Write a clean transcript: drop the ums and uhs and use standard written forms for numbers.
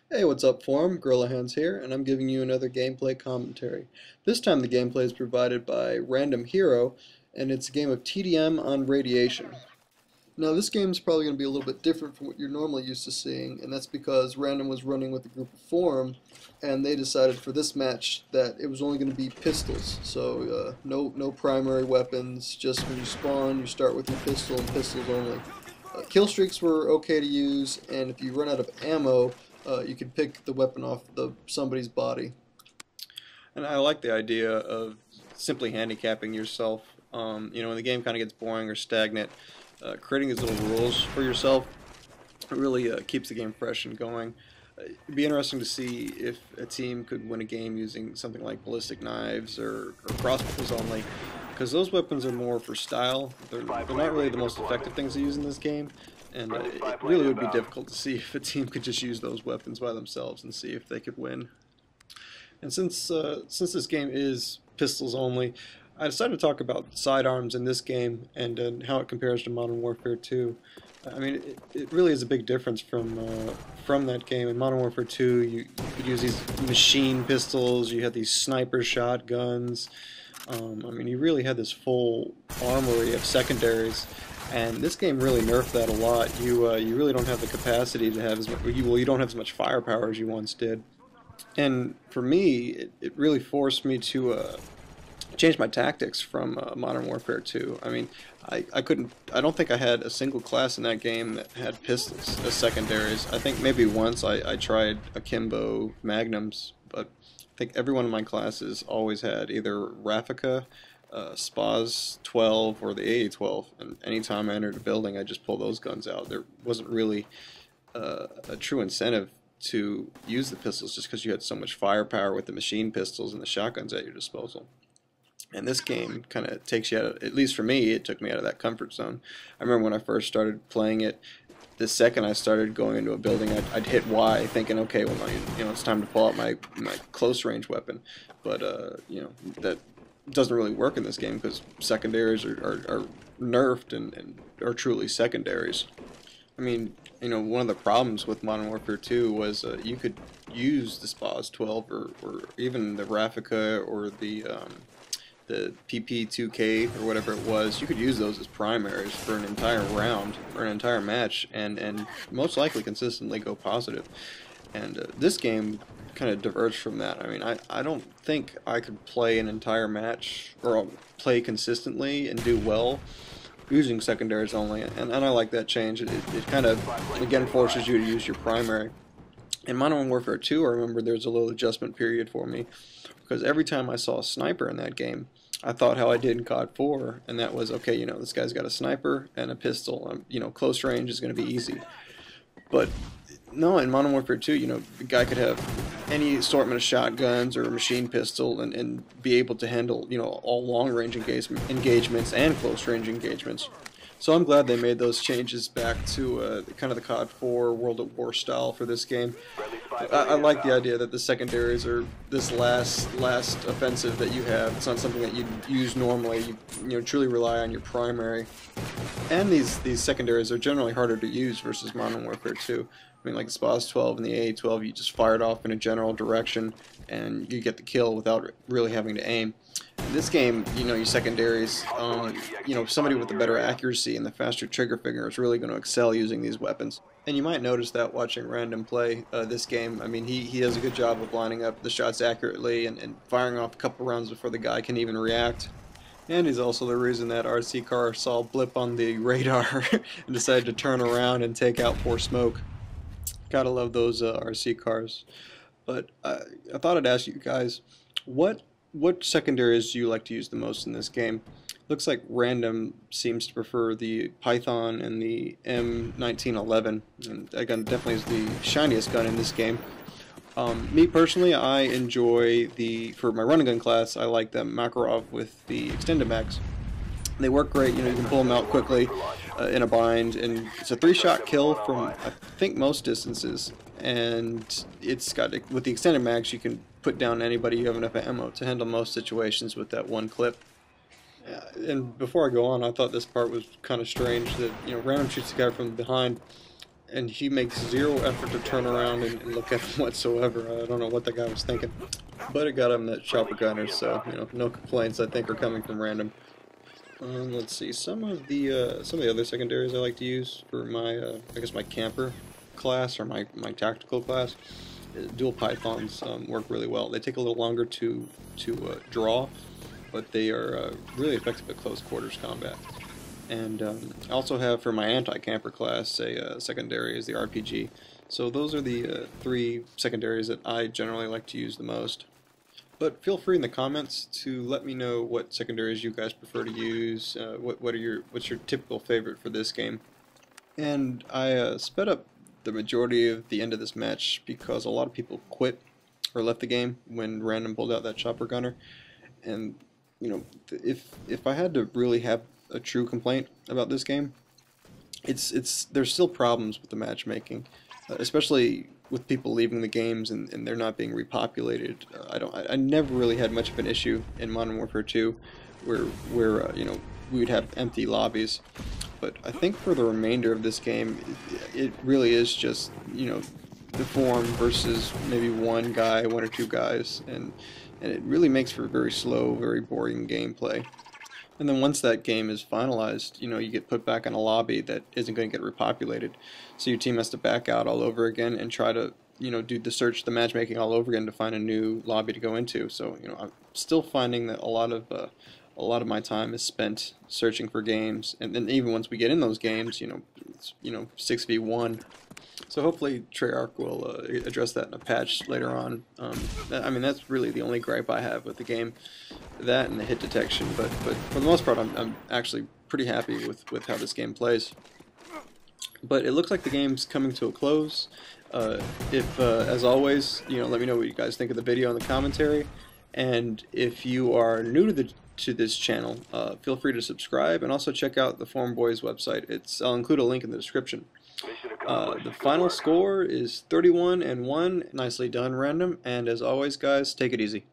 Hey, what's up, Forum? Gorilla Hands here, and I'm giving you another gameplay commentary. This time the gameplay is provided by Random Hero, and it's a game of TDM on radiation. Now, this game is probably going to be a little bit different from what you're normally used to seeing, and that's because Random was running with a group of Forum, and they decided for this match that it was only going to be pistols. So, no primary weapons, just when you spawn, you start with your pistol and pistols only. Kill streaks were okay to use, and if you run out of ammo, you can pick the weapon off somebody's body. And I like the idea of simply handicapping yourself. When the game kind of gets boring or stagnant, creating these little rules for yourself really keeps the game fresh and going. It'd be interesting to see if a team could win a game using something like ballistic knives or crossbows only, because those weapons are more for style. They're not really the most effective things to use in this game, and it really would be difficult to see if a team could just use those weapons by themselves and see if they could win. And since this game is pistols only, I decided to talk about sidearms in this game and how it compares to Modern Warfare 2. I mean, it really is a big difference from that game. In Modern Warfare 2, you could use these machine pistols, you had these sniper shotguns. I mean, you really had this full armory of secondaries, and this game really nerfed that a lot. You really don't have the capacity to have as much, you don't have as much firepower as you once did. And for me, it really forced me to change my tactics from Modern Warfare 2. I mean, I don't think I had a single class in that game that had pistols as secondaries. I think maybe once I tried akimbo magnums, but I think every one of my classes always had either Raffica, SPAS 12, or the AA-12, and anytime I entered a building I just pulled those guns out. There wasn't really a true incentive to use the pistols just because you had so much firepower with the machine pistols and the shotguns at your disposal. And this game kind of takes you out of, at least for me, it took me out of that comfort zone. I remember when I first started playing it, the second I started going into a building, I'd hit Y, thinking, okay, well, it's time to pull out my close range weapon. But that doesn't really work in this game because secondaries are nerfed and are truly secondaries. I mean, one of the problems with Modern Warfare 2 was you could use the SPAS 12 or even the Raffica or the PP2K or whatever it was. You could use those as primaries for an entire round or an entire match and most likely consistently go positive. And this game kind of diverged from that. I mean, I don't think I could play an entire match or play consistently and do well using secondaries only, and I like that change. It kind of, again, forces you to use your primary. In Modern Warfare 2, I remember there was a little adjustment period for me, because every time I saw a sniper in that game, I thought how I did in COD 4, and that was, okay, this guy's got a sniper and a pistol, close range is going to be easy. But no, in Modern Warfare 2, the guy could have any assortment of shotguns or a machine pistol and be able to handle, all long-range engagements and close-range engagements. So I'm glad they made those changes back to kind of the COD 4 World at War style for this game. I like the idea that the secondaries are this last offensive that you have. It's not something that you use normally. You truly rely on your primary. And these secondaries are generally harder to use versus Modern Warfare 2. I mean, like the SPAS 12 and the AA-12, you just fire it off in a general direction and you get the kill without really having to aim. In this game, your secondaries, somebody with the better accuracy and the faster trigger finger is really going to excel using these weapons. And you might notice that watching Random play this game. I mean, he does a good job of lining up the shots accurately and firing off a couple rounds before the guy can even react. And he's also the reason that RC car saw a blip on the radar and decided to turn around and take out poor Smoke. Gotta love those RC cars. But I thought I'd ask you guys, what secondaries do you like to use the most in this game? Looks like Random seems to prefer the Python and the M1911, and that gun definitely is the shiniest gun in this game. Me personally, I enjoy for my running gun class, I like the Makarov with the extended mags. They work great, you can pull them out quickly in a bind, and it's a 3-shot kill from, I think, most distances, and it's got, with the extended mags, you can put down anybody you have enough ammo to handle most situations with that one clip. And before I go on, I thought this part was kind of strange that, Random shoots the guy from behind, and he makes zero effort to turn around and look at him whatsoever. I don't know what the guy was thinking, but it got him that chopper gunner, so no complaints I think are coming from Random. Let's see, some of the other secondaries I like to use for my I guess my camper class or my tactical class. Dual pythons work really well. They take a little longer to draw, but they are really effective at close quarters combat. And I also have for my anti-camper class a secondary is the RPG. So those are the three secondaries that I generally like to use the most. But feel free in the comments to let me know what secondaries you guys prefer to use. What's your typical favorite for this game? And I sped up the majority of the end of this match because a lot of people quit or left the game when Random pulled out that chopper gunner. And if I had to really have a true complaint about this game, there's still problems with the matchmaking, especially with people leaving the games and they're not being repopulated. I never really had much of an issue in Modern Warfare 2 where we would have empty lobbies. But I think for the remainder of this game, it really is just, the form versus maybe one or two guys, and it really makes for very slow, very boring gameplay. And then once that game is finalized, you get put back in a lobby that isn't going to get repopulated. So your team has to back out all over again and try to, do the matchmaking all over again to find a new lobby to go into. So, I'm still finding that a lot of my time is spent searching for games, and then even once we get in those games, it's 6v1. So hopefully Treyarch will address that in a patch later on. I mean, that's really the only gripe I have with the game, that and the hit detection. But for the most part, I'm actually pretty happy with how this game plays. But it looks like the game's coming to a close. As always, let me know what you guys think of the video in the commentary. And if you are new to this channel, feel free to subscribe and also check out the Forum Boys website. I'll include a link in the description. The final score is 31-1. Nicely done, Random. And as always, guys, take it easy.